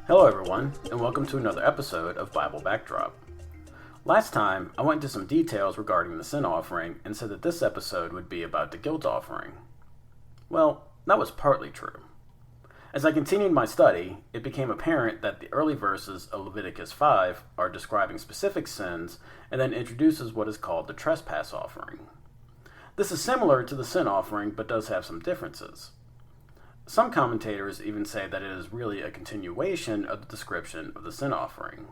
Hello, everyone, and welcome to another episode of Bible Backdrop. Last time, I went into some details regarding the sin offering and said that this episode would be about the guilt offering. Well, that was partly true. As I continued my study, it became apparent that the early verses of Leviticus 5 are describing specific sins and then introduces what is called the Trespass Offering. This is similar to the sin offering but does have some differences. Some commentators even say that it is really a continuation of the description of the sin offering.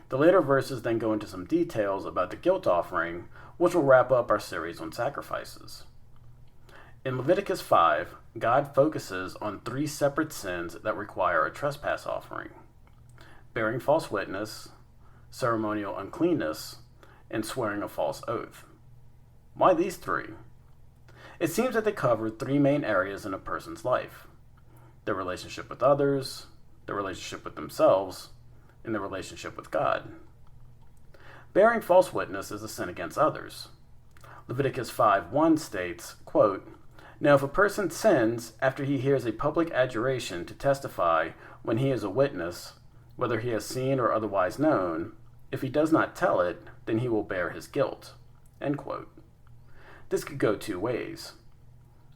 The later verses then go into some details about the guilt offering, which will wrap up our series on sacrifices. In Leviticus 5, God focuses on three separate sins that require a trespass offering: bearing false witness, ceremonial uncleanness, and swearing a false oath. Why these three? It seems that they cover three main areas in a person's life: their relationship with others, their relationship with themselves, and their relationship with God. Bearing false witness is a sin against others. Leviticus 5:1 states, quote, "Now if a person sins after he hears a public adjuration to testify when he is a witness, whether he has seen or otherwise known, if he does not tell it, then he will bear his guilt." End quote. This could go two ways.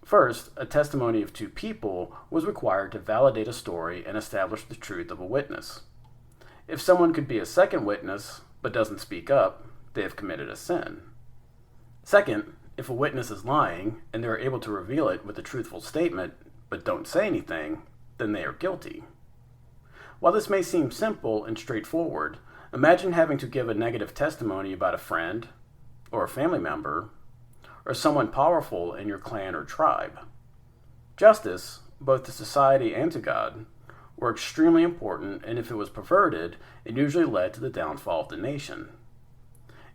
First, a testimony of two people was required to validate a story and establish the truth of a witness. If someone could be a second witness but doesn't speak up, they have committed a sin. Second, if a witness is lying and they are able to reveal it with a truthful statement but don't say anything, then they are guilty. While this may seem simple and straightforward, imagine having to give a negative testimony about a friend or a family member or someone powerful in your clan or tribe. Justice, both to society and to God, were extremely important, and if it was perverted, it usually led to the downfall of the nation.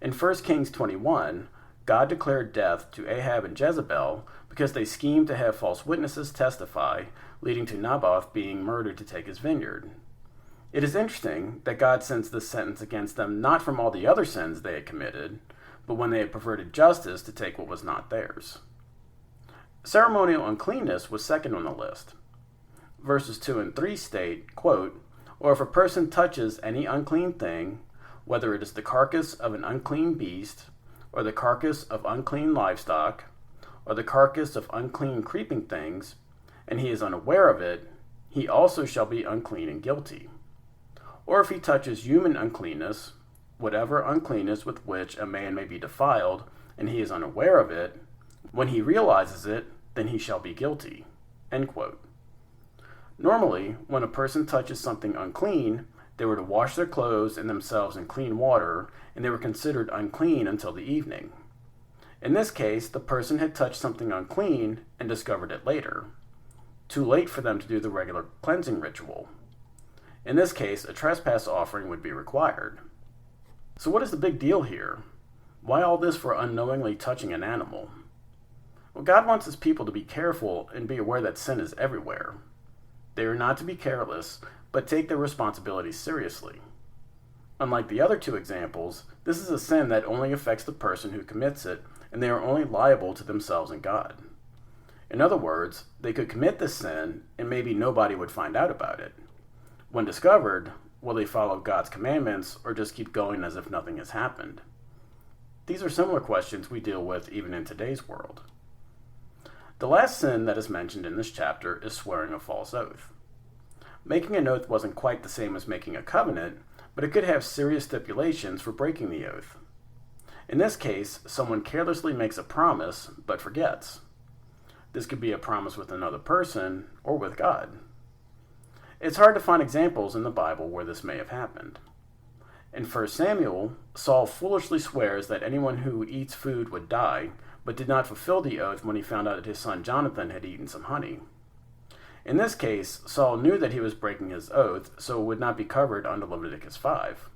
In 1 Kings 21, God declared death to Ahab and Jezebel because they schemed to have false witnesses testify, leading to Naboth being murdered to take his vineyard. It is interesting that God sends this sentence against them not from all the other sins they had committed, but when they had perverted justice to take what was not theirs. Ceremonial uncleanness was second on the list. Verses 2 and 3 state, quote, "Or if a person touches any unclean thing, whether it is the carcass of an unclean beast, or the carcass of unclean livestock, or the carcass of unclean creeping things, and he is unaware of it, he also shall be unclean and guilty. Or if he touches human uncleanness, whatever uncleanness with which a man may be defiled, and he is unaware of it, when he realizes it, then he shall be guilty." End quote. Normally, when a person touches something unclean, they were to wash their clothes and themselves in clean water, and they were considered unclean until the evening. In this case, the person had touched something unclean and discovered it later. Too late for them to do the regular cleansing ritual. In this case, a trespass offering would be required. So what is the big deal here? Why all this for unknowingly touching an animal? Well, God wants his people to be careful and be aware that sin is everywhere. They are not to be careless, but take their responsibilities seriously. Unlike the other two examples, this is a sin that only affects the person who commits it, and they are only liable to themselves and God. In other words, they could commit this sin, and maybe nobody would find out about it. When discovered, will they follow God's commandments or just keep going as if nothing has happened? These are similar questions we deal with even in today's world. The last sin that is mentioned in this chapter is swearing a false oath. Making an oath wasn't quite the same as making a covenant, but it could have serious stipulations for breaking the oath. In this case, someone carelessly makes a promise but forgets. This could be a promise with another person or with God. It's hard to find examples in the Bible where this may have happened. In 1 Samuel, Saul foolishly swears that anyone who eats food would die, but did not fulfill the oath when he found out that his son Jonathan had eaten some honey. In this case, Saul knew that he was breaking his oath, so it would not be covered under Leviticus 5.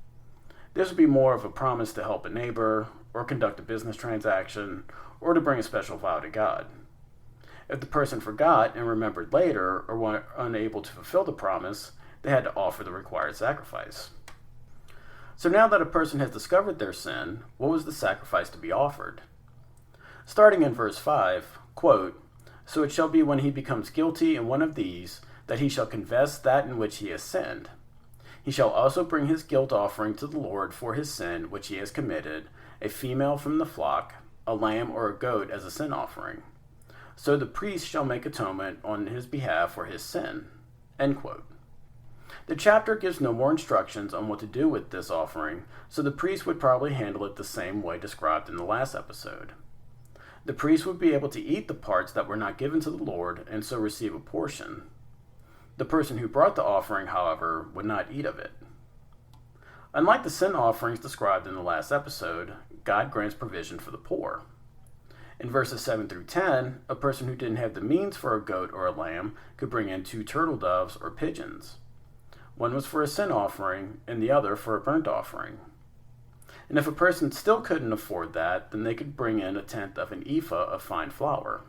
This would be more of a promise to help a neighbor, or conduct a business transaction, or to bring a special vow to God. If the person forgot and remembered later, or were unable to fulfill the promise, they had to offer the required sacrifice. So now that a person has discovered their sin, what was the sacrifice to be offered? Starting in verse 5, quote, "So it shall be when he becomes guilty in one of these, that he shall confess that in which he has sinned. He shall also bring his guilt offering to the Lord for his sin which he has committed, a female from the flock, a lamb or a goat as a sin offering. So the priest shall make atonement on his behalf for his sin." End quote. The chapter gives no more instructions on what to do with this offering, so the priest would probably handle it the same way described in the last episode. The priest would be able to eat the parts that were not given to the Lord and so receive a portion. The person who brought the offering, however, would not eat of it. Unlike the sin offerings described in the last episode, God grants provision for the poor. In verses 7 through 10, a person who didn't have the means for a goat or a lamb could bring in 2 turtle doves or pigeons. One was for a sin offering, and the other for a burnt offering. And if a person still couldn't afford that, then they could bring in 1/10 of an ephah of fine flour.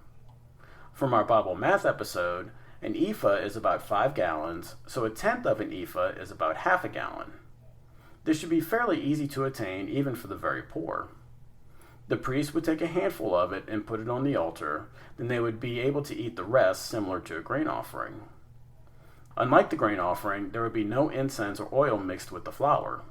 From our Bible math episode, an ephah is about 5 gallons, so 1/10 of an ephah is about half a gallon. This should be fairly easy to attain even for the very poor. The priest would take a handful of it and put it on the altar, then they would be able to eat the rest similar to a grain offering. Unlike the grain offering, there would be no incense or oil mixed with the flour.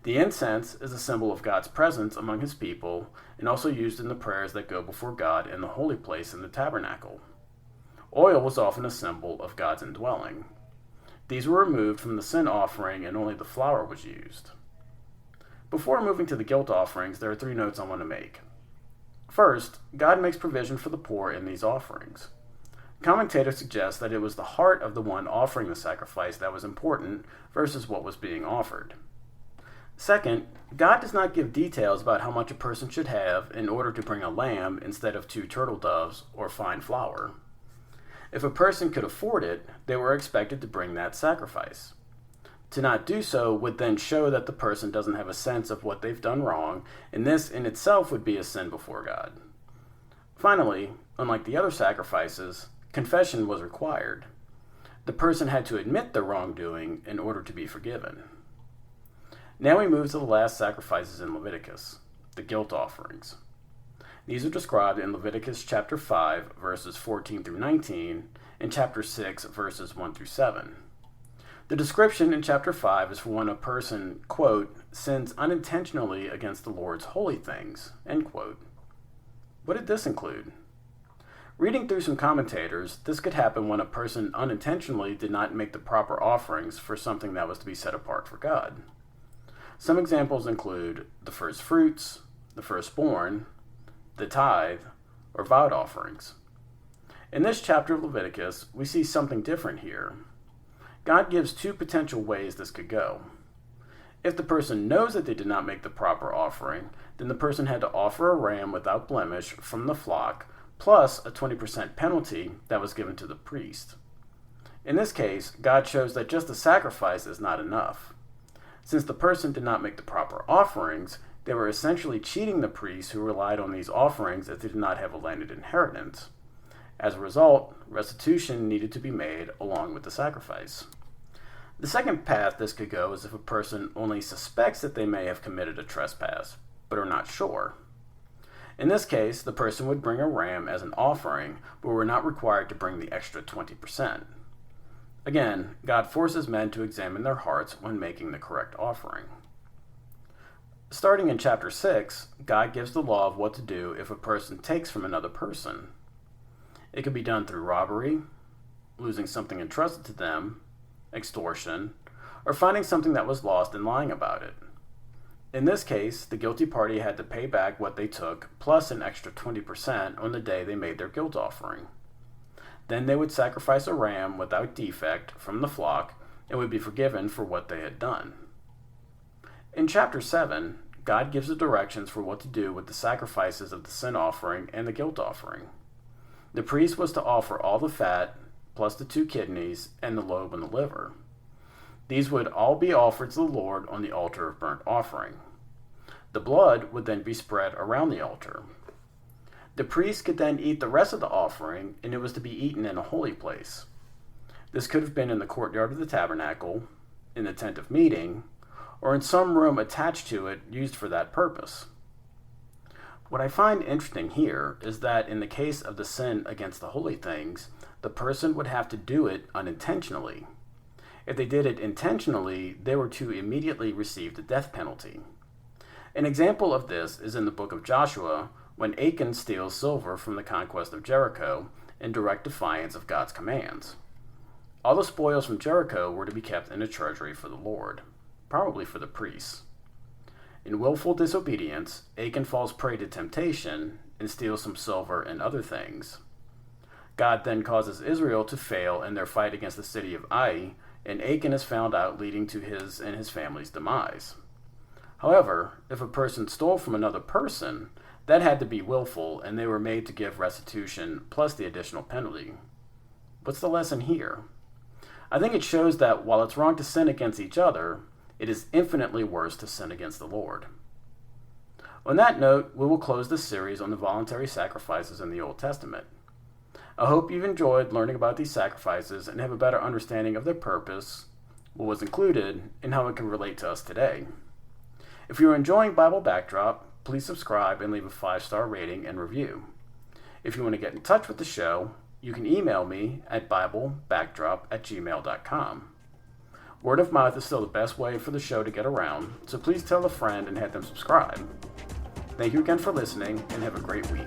The incense is a symbol of God's presence among his people and also used in the prayers that go before God in the holy place in the tabernacle. Oil was often a symbol of God's indwelling. These were removed from the sin offering and only the flour was used. Before moving to the guilt offerings, there are 3 notes I want to make. First, God makes provision for the poor in these offerings. Commentators suggest that it was the heart of the one offering the sacrifice that was important versus what was being offered. Second, God does not give details about how much a person should have in order to bring a lamb instead of 2 turtle doves or fine flour. If a person could afford it, they were expected to bring that sacrifice. To not do so would then show that the person doesn't have a sense of what they've done wrong, and this in itself would be a sin before God. Finally, unlike the other sacrifices, confession was required. The person had to admit their wrongdoing in order to be forgiven. Now we move to the last sacrifices in Leviticus, the guilt offerings. These are described in Leviticus chapter 5, verses 14 through 19, and chapter 6, verses 1 through 7. The description in chapter 5 is for when a person, quote, sins unintentionally against the Lord's holy things, end quote. What did this include? Reading through some commentators, this could happen when a person unintentionally did not make the proper offerings for something that was to be set apart for God. Some examples include the first fruits, the firstborn, the tithe, or vowed offerings. In this chapter of Leviticus, we see something different here. God gives 2 potential ways this could go. If the person knows that they did not make the proper offering, then the person had to offer a ram without blemish from the flock, plus a 20% penalty that was given to the priest. In this case, God shows that just the sacrifice is not enough. Since the person did not make the proper offerings, they were essentially cheating the priests who relied on these offerings as they did not have a landed inheritance. As a result, restitution needed to be made along with the sacrifice. The second path this could go is if a person only suspects that they may have committed a trespass, but are not sure. In this case, the person would bring a ram as an offering, but were not required to bring the extra 20%. Again, God forces men to examine their hearts when making the correct offering. Starting in chapter 6, God gives the law of what to do if a person takes from another person. It could be done through robbery, losing something entrusted to them, extortion, or finding something that was lost and lying about it. In this case, the guilty party had to pay back what they took plus an extra 20% on the day they made their guilt offering. Then they would sacrifice a ram without defect from the flock and would be forgiven for what they had done. In chapter 7, God gives the directions for what to do with the sacrifices of the sin offering and the guilt offering. The priest was to offer all the fat, plus the 2 kidneys, and the lobe and the liver. These would all be offered to the Lord on the altar of burnt offering. The blood would then be spread around the altar. The priest could then eat the rest of the offering, and it was to be eaten in a holy place. This could have been in the courtyard of the tabernacle, in the tent of meeting, or in some room attached to it used for that purpose. What I find interesting here is that in the case of the sin against the holy things, the person would have to do it unintentionally. If they did it intentionally, they were to immediately receive the death penalty. An example of this is in the book of Joshua, when Achan steals silver from the conquest of Jericho in direct defiance of God's commands. All the spoils from Jericho were to be kept in a treasury for the Lord, probably for the priests. In willful disobedience, Achan falls prey to temptation and steals some silver and other things. God then causes Israel to fail in their fight against the city of Ai, and Achan is found out, leading to his and his family's demise. However, if a person stole from another person, that had to be willful, and they were made to give restitution plus the additional penalty. What's the lesson here? I think it shows that while it's wrong to sin against each other, it is infinitely worse to sin against the Lord. On that note, we will close this series on the voluntary sacrifices in the Old Testament. I hope you've enjoyed learning about these sacrifices and have a better understanding of their purpose, what was included, and how it can relate to us today. If you're enjoying Bible Backdrop, please subscribe and leave a 5-star rating and review. If you want to get in touch with the show, you can email me at biblebackdrop@gmail.com. Word of mouth is still the best way for the show to get around, so please tell a friend and have them subscribe. Thank you again for listening, and have a great week.